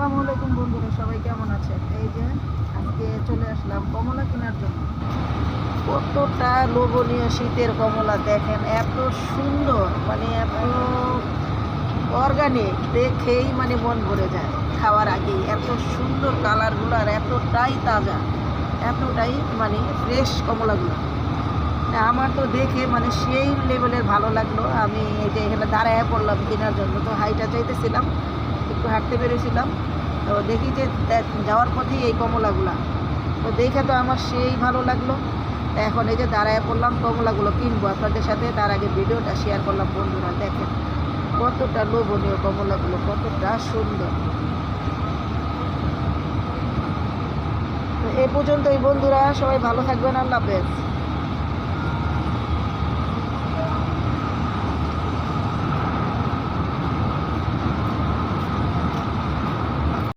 আসসালামু আলাইকুম বন্ধুরা, সবাই কেমন আছেন? এই যে আজকে চলে আসলাম কমলা কেনার জন্য। কতটা লোভনীয় শীতের কমলা দেখেন, এত সুন্দর, মানে এত অর্গানিক, দেখেই মানে মন ভরে যায় খাওয়ার আগেই। এত সুন্দর কালারগুলো আর এতটাই তাজা, এতটাই মানে ফ্রেশ কমলাগুলো। আমার তো দেখে মানে সেই লেভেলের ভালো লাগলো। আমি এই যে এখানে দাঁড়ায় পড়লাম কেনার জন্য, তো হাইটা চাইতেছিলাম, একটু হাঁটতে পেরেছিলাম। তো দেখি যে যাওয়ার পথেই এই কমলাগুলা, তো দেখে তো আমার সেই ভালো লাগলো। এখন এই যে দাঁড়ায় পড়লাম, কমলাগুলো কিনবো আপনাদের সাথে। তার আগে ভিডিওটা শেয়ার করলাম। বন্ধুরা দেখেন কতটা লোভনীয় কমলাগুলো, কতটা সুন্দর। তো এ পর্যন্তই বন্ধুরা, সবাই ভালো থাকবেন। আল্লাহ হাফেজ।